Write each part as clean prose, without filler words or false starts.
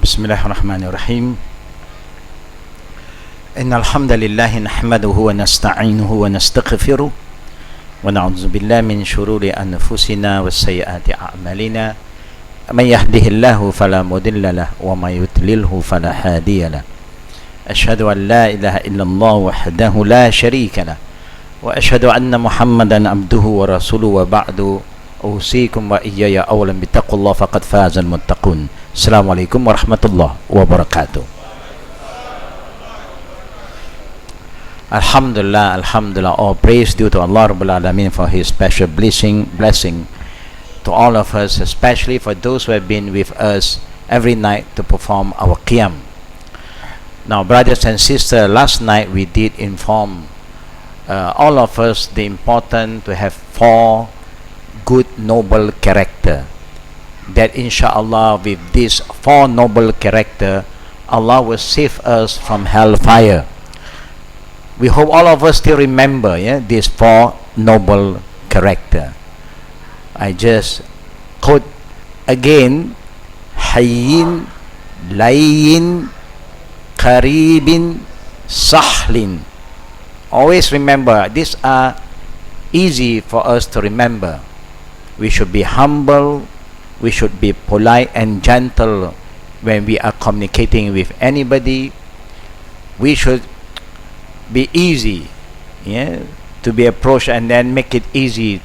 بسم الله الرحمن الرحيم إن الحمد لله نحمده ونستعينه ونستغفره ونعوذ بالله من شرور أنفسنا وسيئات أعمالنا من يهده الله فلا مضل له ومن يضلله فلا هادي له أشهد أن لا إله إلا الله وحده لا شريك له وأشهد أن محمدا عبده ورسوله وبعد أوصيكم وإياي أولا بتقوى الله فقد فاز المتقون. Assalamualaikum warahmatullahi wabarakatuh. Alhamdulillah, all praise due to Allah Rabbul Alamin for His special blessing to all of us, especially for those who have been with us every night to perform our qiyam. Now, brothers and sisters, last night we did inform all of us the importance to have 4 good noble character. That inshallah with this 4 noble character, Allah will save us from hellfire. We hope all of us still remember these 4 noble character. I just quote again: Hayyin, Layyin, Qaribin, Sahlin. Always remember, these are easy for us to remember. We should be humble. We should be polite and gentle when we are communicating with anybody. We should be easy to be approached, and then make it easy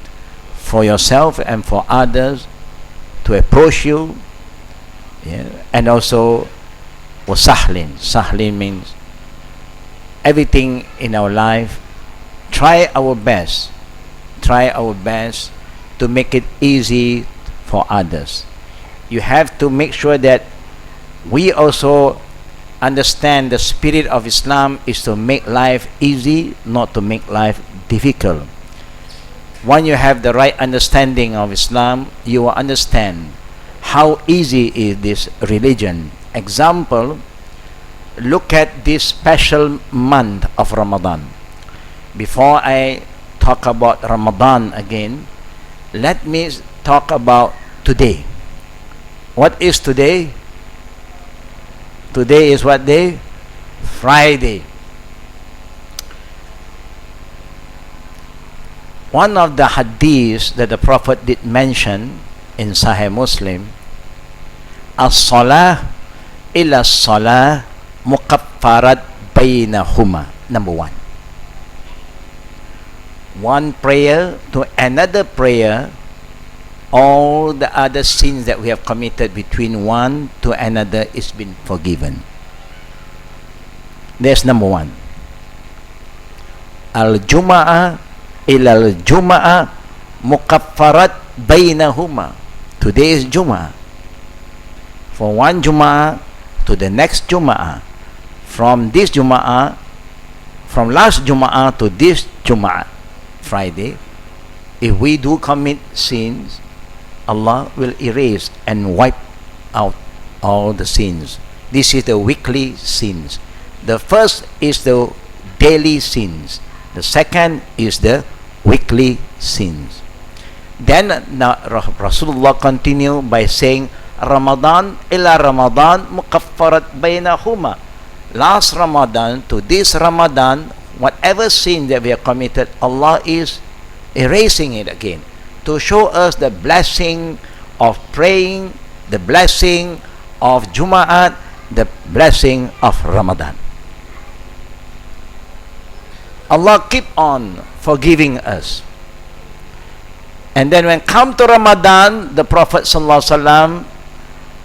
for yourself and for others to approach you. And also sahlin means everything in our life, try our best to make it easy for others. You have to make sure that we also understand the spirit of Islam is to make life easy, not to make life difficult. When you have the right understanding of Islam, you will understand how easy is this religion. Example, look at this special month of Ramadan. Before I talk about Ramadan again, let me talk about today. What is today? Today is what day? Friday. One of the hadiths that the Prophet did mention in Sahih Muslim, as-salah ila as-salah mukaffarat bainahuma. Number 1. One prayer to another prayer, all the other sins that we have committed between one to another is been forgiven. That's number 1. Al-Jum'ah ila al-Jum'ah mukaffarat bainahuma. Today is Jum'ah. From one Jum'ah to the next Jum'ah. From this Jum'ah, from last Jum'ah to this Jum'ah, Friday, if we do commit sins, Allah will erase and wipe out all the sins. This is the weekly sins. The first is the daily sins. The second is the weekly sins. Then Rasulullah continue by saying, Ramadan ila Ramadan mukaffarat bainahuma. Last Ramadan to this Ramadan, whatever sin that we have committed, Allah is erasing it again, to show us the blessing of praying, the blessing of Jum'at, the blessing of Ramadan. Allah keep on forgiving us. And then when come to Ramadan, the Prophet ﷺ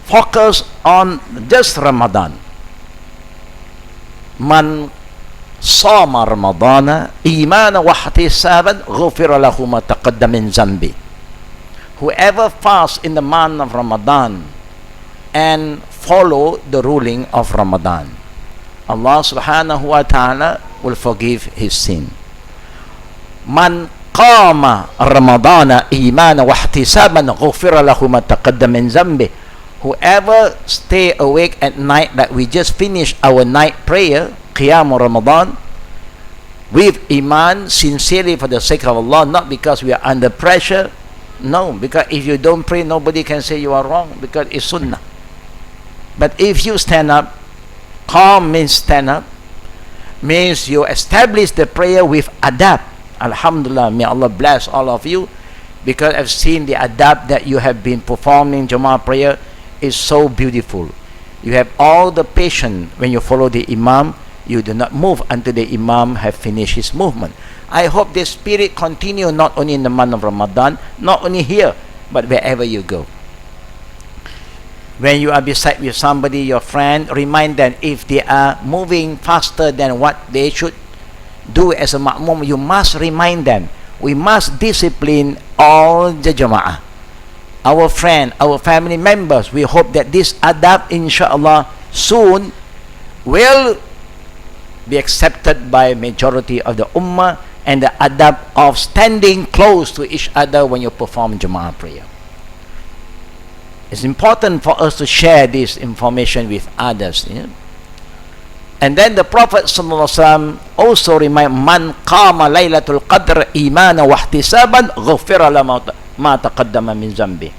focus on just Ramadan. Man Sama Ramadana imana wa ihtisaban ghufira lahu ma taqaddama min zambi. Whoever fasts in the month of Ramadan and follow the ruling of Ramadan, Allah subhanahu wa ta'ala will forgive his sin. Man qama Ramadana imana wa ihtisaban ghufira lahu ma taqaddama min zambi. Whoever stay awake at night, like we just finished our night prayer, Qiyam Ramadan, with Iman, sincerely for the sake of Allah, not because we are under pressure. No, because if you don't pray, nobody can say you are wrong, because it's Sunnah. But if you stand up, calm means stand up, means you establish the prayer with adab. Alhamdulillah, may Allah bless all of you, because I've seen the adab that you have been performing Jama'ah prayer is so beautiful. You have all the patience when you follow the Imam. You do not move until the Imam have finished his movement. I hope this spirit continue not only in the month of Ramadan, not only here, but wherever you go. When you are beside with somebody, your friend, remind them if they are moving faster than what they should do as a ma'mum, you must remind them. We must discipline all the Jama'ah. Our friend, our family members, we hope that this adab, inshallah, soon will be accepted by majority of the ummah, and the adab of standing close to each other when you perform Jama'ah prayer. It's important for us to share this information with others. Yeah? And then the Prophet ﷺ also remind, man qama laylatul qadr imana wa ihtisaban ghufira lahu ma taqaddama min zambi.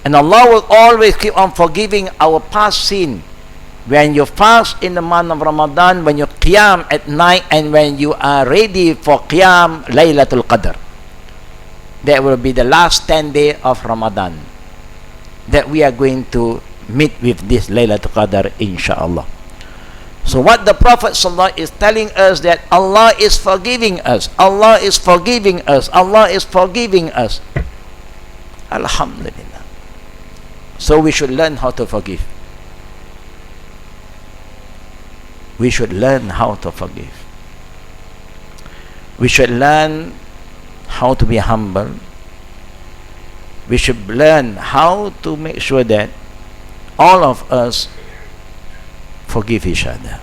And Allah will always keep on forgiving our past sin. When you fast in the month of Ramadan, when you qiyam at night, and when you are ready for qiyam laylatul qadr, that will be the last 10 days of Ramadan that we are going to meet with this laylatul qadr, inshallah. So what the Prophet ﷺ is telling us, that Allah is forgiving us, Allah is forgiving us, Allah is forgiving us. Alhamdulillah. So we should learn how to forgive. We should learn how to forgive. We should learn how to be humble. We should learn how to make sure that all of us forgive each other.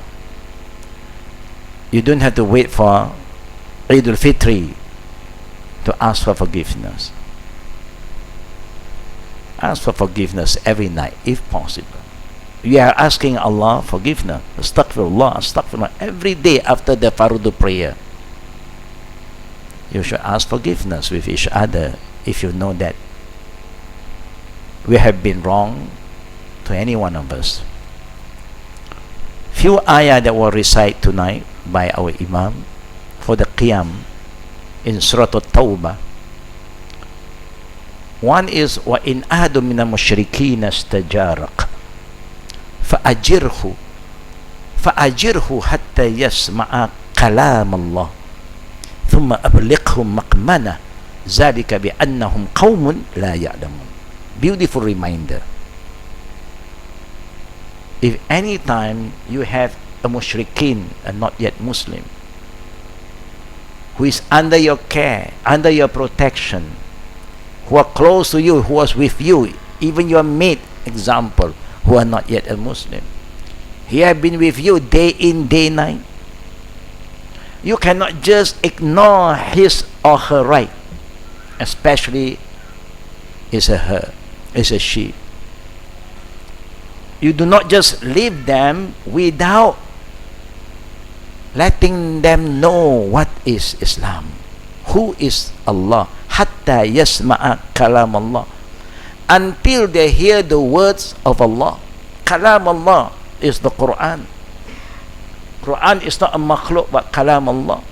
You don't have to wait for Eid al-Fitr to ask for forgiveness. Ask for forgiveness every night if possible. We are asking Allah forgiveness. Astaghfirullah, astaghfirullah every day after the Fardu prayer. You should ask forgiveness with each other if you know that we have been wrong to any one of us. Few ayah that will recite tonight by our Imam for the Qiyam in Surah At-Tawbah. One is وَإِنْ أَحَدٌ مِنَ الْمُشْرِكِينَ اسْتَجَارَكَ فأجره حتى يسمع كلام الله ثم أبلغه مأمنه ذلك بأنهم قوم لا يعلمون. Beautiful reminder. If any time you have a mushrikeen, a not yet Muslim, who is under your care, under your protection, who are close to you, who was with you, even your mate, example, who are not yet a Muslim, he have been with you day in, day night. You cannot just ignore his or her right, especially is a her, is a she. You do not just leave them without letting them know what is Islam, who is Allah, hatta yasma'a kalam Allah, until they hear the words of Allah. Kalam Allah is the Quran. Quran is not a makhluk, but kalam Allah.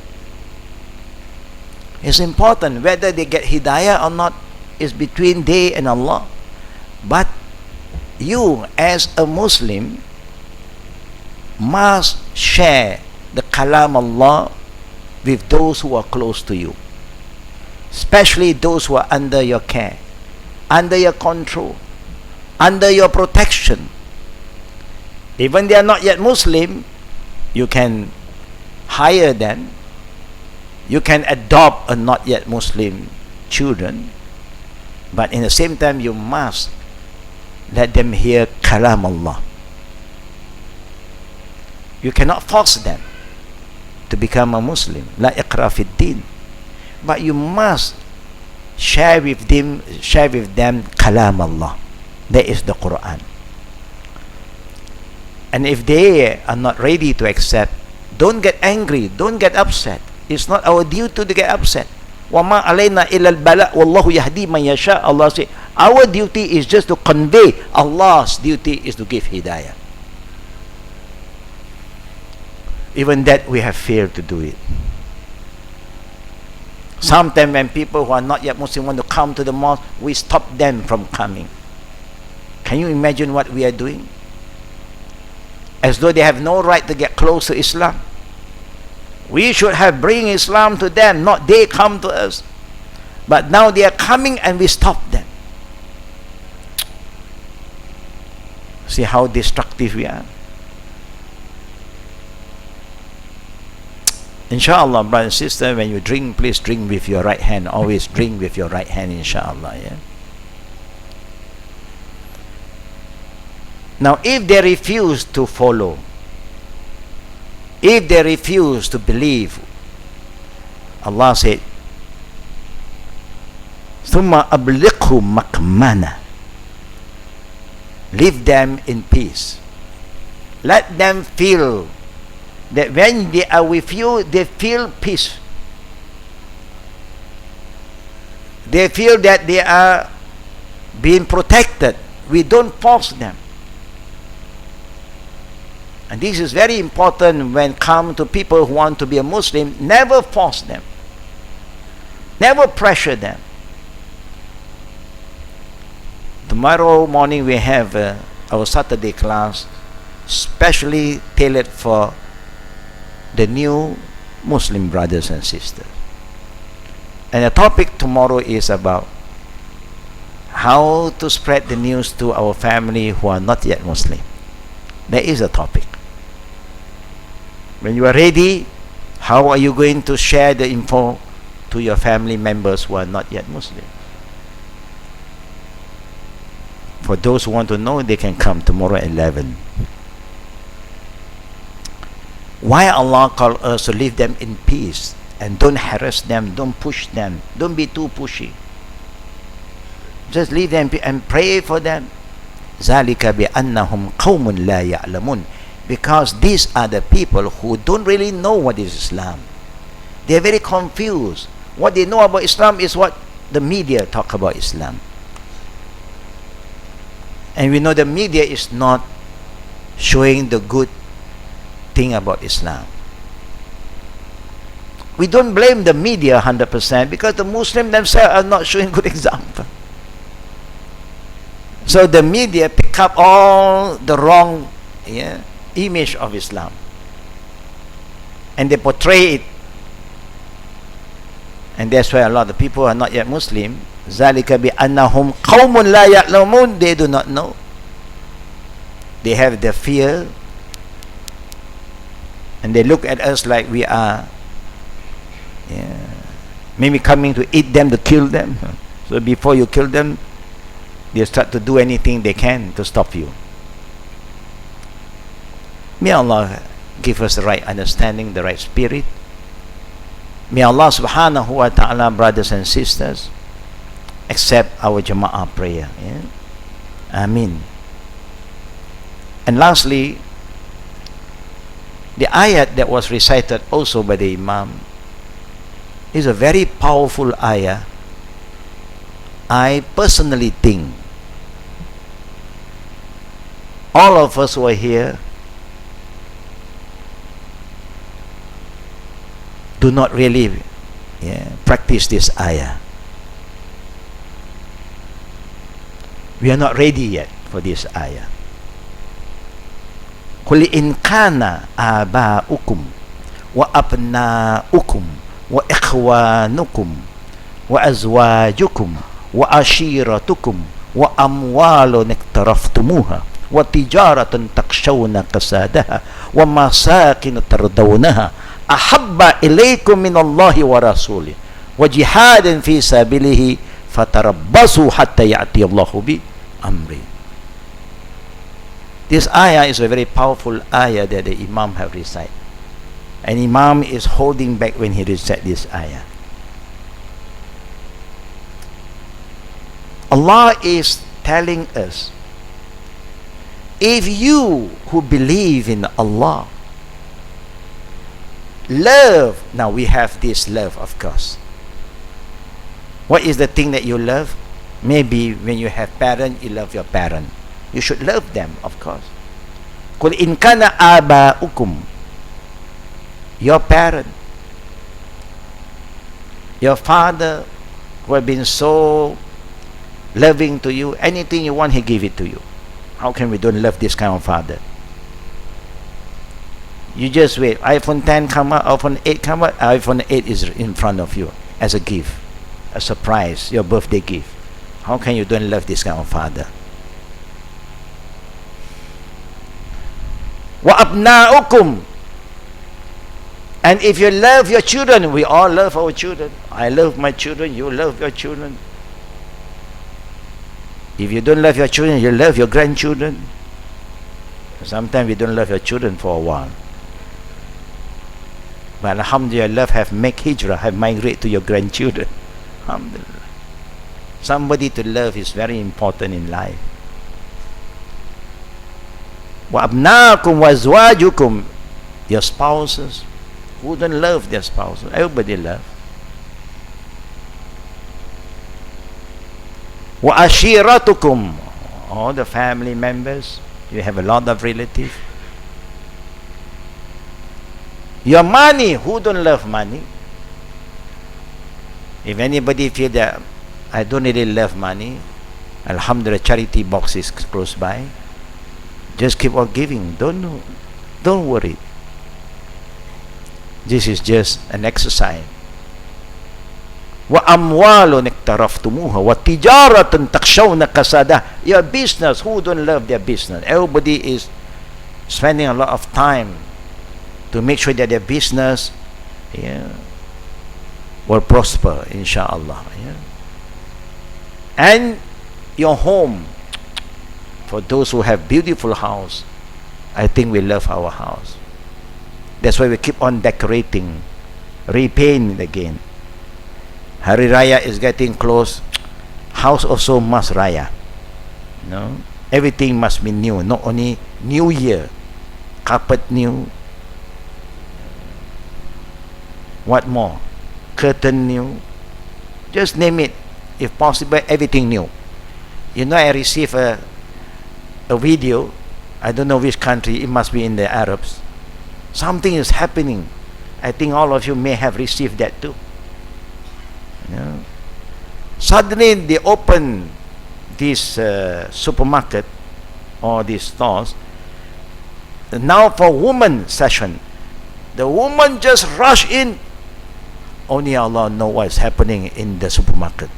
It's important whether they get hidayah or not is between they and Allah. But you as a Muslim must share the kalam Allah with those who are close to you, especially those who are under your care, under your control, under your protection. Even they are not yet Muslim, you can hire them, you can adopt a not yet Muslim children, but in the same time you must let them hear kalam Allah. You cannot force them to become a Muslim, la iqra fi din, but you must share with them kalam Allah. That is the Quran. And if they are not ready to accept, don't get angry, don't get upset. It's not our duty to get upset. وَمَا عَلَيْنَا إِلَّا الْبَلَاءُ وَاللَّهُ يَهْدِي مَنْ يَشَاءُ. Allah says, Our duty is just to convey. Allah's duty is to give hidayah. Even that we have failed to do it. Sometimes when people who are not yet Muslim want to come to the mosque, we stop them from coming. Can you imagine what we are doing? As though they have no right to get close to Islam. We should have bring Islam to them, not they come to us. But now they are coming and we stop them. See how destructive we are. Inshallah, brother and sister, when you drink, please drink with your right hand. Always drink with your right hand, inshallah. Yeah? Now, if they refuse to follow, if they refuse to believe, Allah said, ثُمَّ أَبْلِقْهُ مَكْمَنًا. Leave them in peace. Let them feel that when they are with you, they feel peace. They feel that they are being protected. We don't force them. And this is very important when come to people who want to be a Muslim. Never force them. Never pressure them. Tomorrow morning we have our Saturday class, specially tailored for the new Muslim brothers and sisters. And the topic tomorrow is about how to spread the news to our family who are not yet Muslim. That is a topic. When you are ready, how are you going to share the info to your family members who are not yet Muslim? For those who want to know, they can come tomorrow at 11. Why Allah called us to leave them in peace and don't harass them, don't push them, don't be too pushy. Just leave them and pray for them. ذَلِكَ بِأَنَّهُمْ قَوْمٌ لَا يَعْلَمُونَ. Because these are the people who don't really know what is Islam. They are very confused. What they know about Islam is what the media talk about Islam. And we know the media is not showing the good thing about Islam. We don't blame the media 100% because the Muslims themselves are not showing good example. So the media pick up all the wrong image of Islam and they portray it, and that's why a lot of people are not yet Muslim. ذَلِكَ بِأَنَّهُمْ قَوْمٌ لَا يَعْلَمُونَ. They do not know. They have the fear and they look at us like we are maybe coming to eat them, to kill them. So before you kill them, they start to do anything they can to stop you. May Allah give us the right understanding, the right spirit. May Allah subhanahu wa ta'ala, brothers and sisters, accept our Jama'ah prayer. Ameen. And lastly, the ayat that was recited also by the Imam is a very powerful ayah. I personally think all of us who are here do not really practice this ayah. We are not ready yet for this ayah. قُلْ إِنْ كَانَ آبَاؤُكُمْ وَأَبْنَاؤُكُمْ وَإِخْوَانُكُمْ وَأَزْوَاجُكُمْ وَعَشِيرَتُكُمْ وَأَمْوَالٌ اقْتَرَفْتُمُوهَا وَتِجَارَةٌ تَخْشَوْنَ كَسَادَهَا وَمَسَاكِنُ تَرْضَوْنَهَا أَحَبَّ إِلَيْكُم مِّنَ اللَّهِ وَرَسُولِهِ وَجِهَادٍ فِي سَبِيلِهِ فَتَرَبَّصُوا حَتَّى يَأْتِيَ اللَّهُ بِأَمْرِهِ. This ayah is a very powerful ayah that the Imam have recited. And Imam is holding back when he recite this ayah. Allah is telling us, if you who believe in Allah love, now we have this love, of course. What is the thing that you love? Maybe when you have parent, you love your parent. You should love them, of course. Kul in kana aba'ukum, your parent, your father, who have been so loving to you, anything you want, he give it to you. How can we don't love this kind of father? You just wait. iPhone 10 come out, iPhone 8 come out, iPhone 8 is in front of you as a gift, a surprise, your birthday gift. How can you don't love this kind of father? Wa abna'ukum. And if you love your children, we all love our children. I love my children, you love your children. If you don't love your children, you love your grandchildren. Sometimes we don't love your children for a while. But alhamdulillah, have make hijrah, have migrate to your grandchildren. Alhamdulillah. Somebody to love is very important in life. Wa abnaakum wa azwajukum, your spouses. Who don't love their spouses? Everybody love. Wa ashiratukum, all the family members. You have a lot of relatives. Your money, who don't love money? If anybody feel that I don't really love money, alhamdulillah, charity box is close by. Just keep on giving. Don't worry. This is just an exercise. Wa amwalun iktaraftumuha wa tijaratun takshawna kasada. Your business, who don't love their business? Everybody is spending a lot of time to make sure that their business will prosper, inshallah. And your home, for those who have beautiful house, I think we love our house. That's why we keep on decorating, repaint again. Hari Raya is getting close. House also must Raya. No, everything must be new. Not only New Year, carpet new. What more? Curtain new. Just name it. If possible, everything new. You know, I received a video. I don't know which country. It must be in the Arabs. Something is happening. I think all of you may have received that too. Suddenly they open this supermarket or these stores. Now for woman session, the woman just rush in. Only Allah knows what is happening in the supermarket.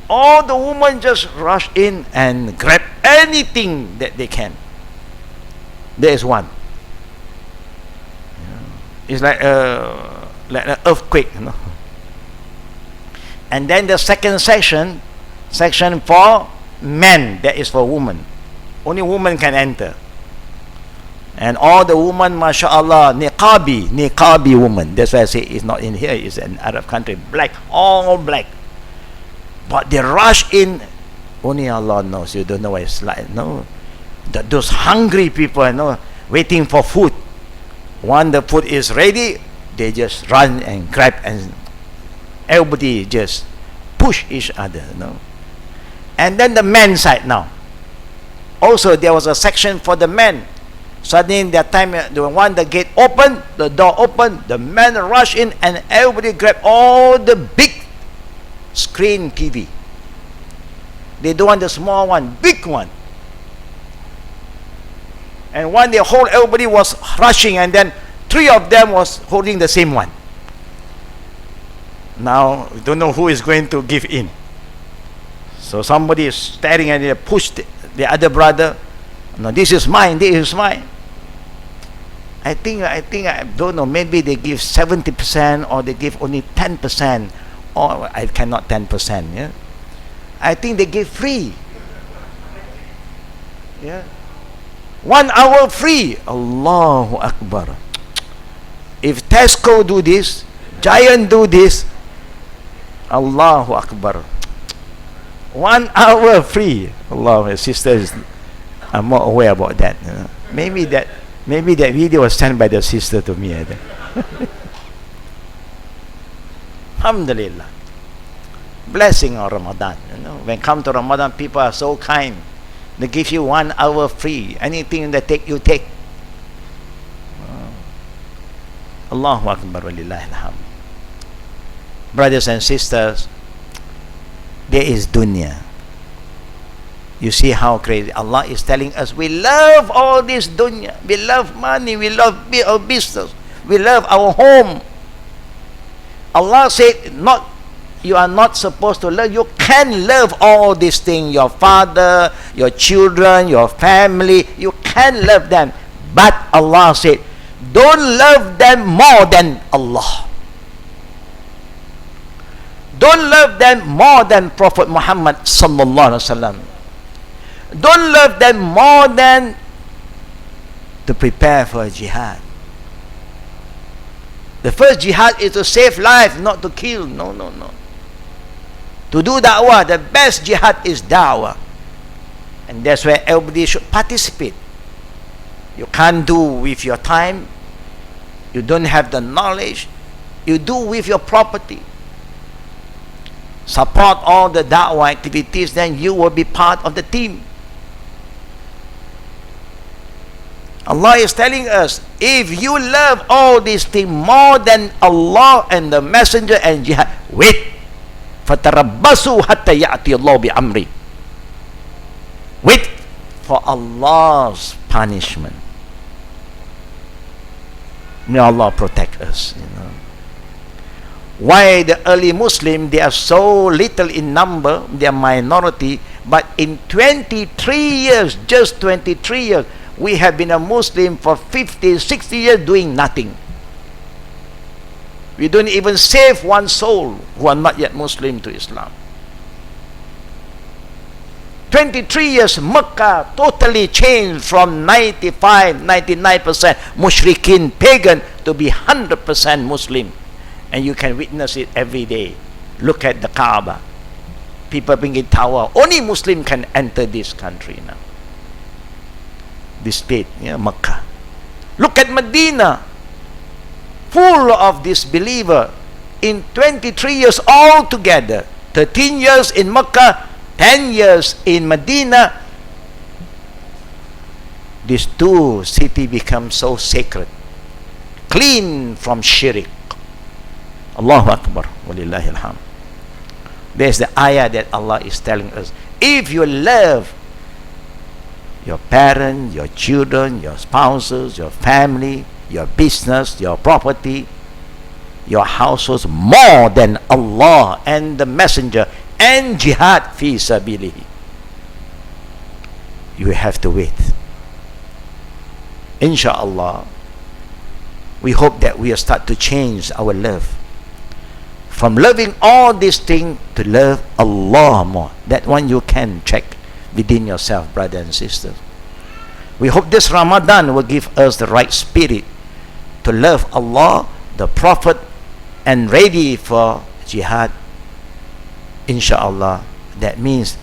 All the women just rush in and grab anything that they can. There is one. It's like an earthquake, you know. And then the second section for men, that is for women. Only women can enter. And all the women, mashallah, niqabi woman. That's why I say it's not in here, it's an Arab country. Black, all black. But they rush in. Only Allah knows. You don't know what it's like. No, those hungry people, you know, waiting for food. When the food is ready, they just run and grab, and everybody just push each other. You know. And then the men's side now. Also, there was a section for the men. Suddenly, that time, when the gate opened, the door opened, the men rush in, and everybody grab all the big screen TV. They don't want the small one, big one. And when they hold, everybody was rushing, and then 3 of them was holding the same one. Now we don't know who is going to give in. So somebody is staring and they push the other brother. No, this is mine. This is mine. I think I don't know. Maybe they give 70% or they give only 10%, or I cannot 10%. Yeah, I think they give free. Yeah. 1 hour free. Allahu Akbar. If Tesco do this, Giant do this, Allahu Akbar. 1 hour free. Allah, my sisters are more aware about that. Maybe that video was sent by the sister to me. Alhamdulillah. blessing of Ramadan. When come to Ramadan, people are so kind. They give you 1 hour free. Anything they take, you take. Allahu Akbar walillahi alhamd. Brothers and sisters, there is dunya. You see how crazy. Allah is telling us, we love all this dunya. We love money. We love our business. We love our home. Allah said, you are not supposed to love. You can love all these things. Your father, your children, your family. You can love them. But Allah said, don't love them more than Allah. Don't love them more than Prophet Muhammad sallallahu alaihi wasallam. Don't love them more than to prepare for a jihad. The first jihad is to save life, not to kill. No. To do da'wah, the best jihad is da'wah. And that's where everybody should participate. You can't do with your time. You don't have the knowledge. You do with your property. Support all the da'wah activities, then you will be part of the team. Allah is telling us, if you love all these things more than Allah and the Messenger and jihad, wait. فَتَرَبَّصُوا حَتَّى يَأْتِيَ اللَّهُ بِأَمْرِهِ. Wait for Allah's punishment. May Allah protect us. Why the early Muslim, they are so little in number, they are minority, but in 23 years, just 23 years, we have been a Muslim for 50, 60 years doing nothing. We don't even save one soul who are not yet Muslim to Islam. 23 years, Mecca totally changed from 95, 99% mushrikeen, pagan, to be 100% Muslim. And you can witness it every day. Look at the Kaaba. People bringing tower. Only Muslim can enter this country now. This state, Mecca. Look at Medina. Full of disbeliever. In 23 years altogether. 13 years in Mecca, 10 years in Medina. These two cities become so sacred. Clean from shirk. Allahu Akbar. Walillahi alhamd. There's the ayah that Allah is telling us. If you love your parents, your children, your spouses, your family, your business, your property, your households more than Allah and the Messenger and jihad fi sabilihi, you have to wait. Insha'Allah, we hope that we will start to change our love from loving all these things to love Allah more. That one you can check within yourself, brothers and sisters. We hope this Ramadan will give us the right spirit to love Allah, the Prophet, and ready for jihad. Insha'Allah. That means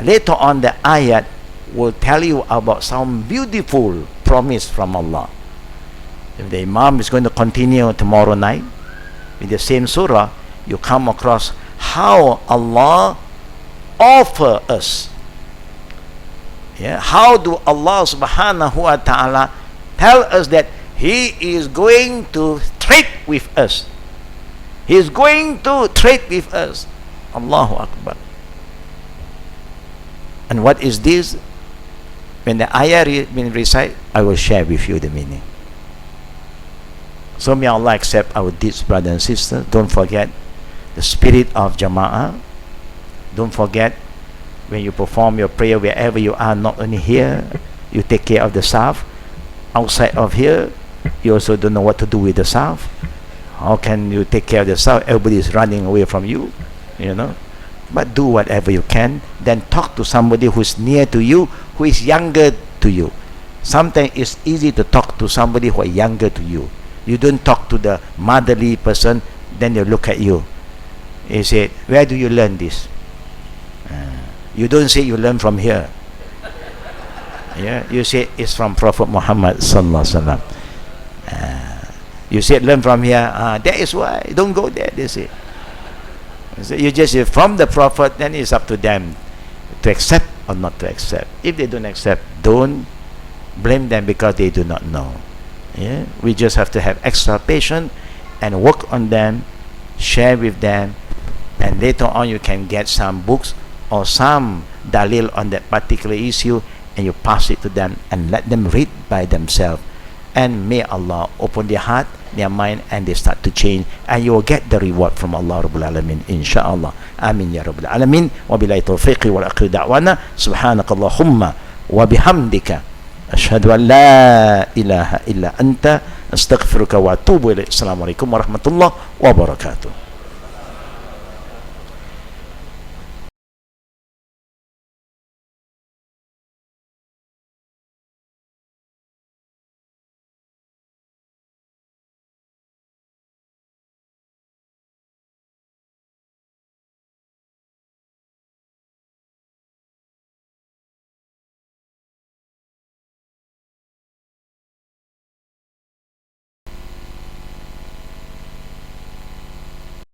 later on the ayat will tell you about some beautiful promise from Allah. If the Imam is going to continue tomorrow night with the same surah, you come across how Allah offer us. How do Allah subhanahu wa ta'ala tell us that He is going to trade with us. He is going to trade with us. Allahu Akbar. And what is this? When the ayah been recited, I will share with you the meaning. So may Allah accept our deeds, brothers and sisters. Don't forget the spirit of Jama'ah. Don't forget when you perform your prayer wherever you are, not only here, you take care of the staff. Outside of here, you also don't know what to do with the staff. How can you take care of the staff? Everybody is running away from you, But do whatever you can. Then talk to somebody who is near to you, who is younger to you. Sometimes it's easy to talk to somebody who is younger to you. You don't talk to the motherly person, then they look at you. You say, where do you learn this? You don't say you learn from here. You say it's from Prophet Muhammad sallallahu alaihi wasallam. You say learn from here. That is why. Don't go there, they say. So you just from the Prophet, then it's up to them to accept or not to accept. If they don't accept, don't blame them because they do not know. Yeah, we just have to have extra patience and work on them, share with them, and later on you can get some books or some dalil on that particular issue, and you pass it to them and let them read by themselves. And may Allah open their heart, their mind, and they start to change, and you will get the reward from Allah Rabbul Alamin, inshaAllah. Amin ya Rabbul Alamin. Wa billahi tawfiqi wal akhiru da'wana subhanakallahumma wa bihamdika ashhadu an la ilaha illa anta astaghfiruka wa atubu ilaik. Assalamualaikum warahmatullahi wabarakatuh.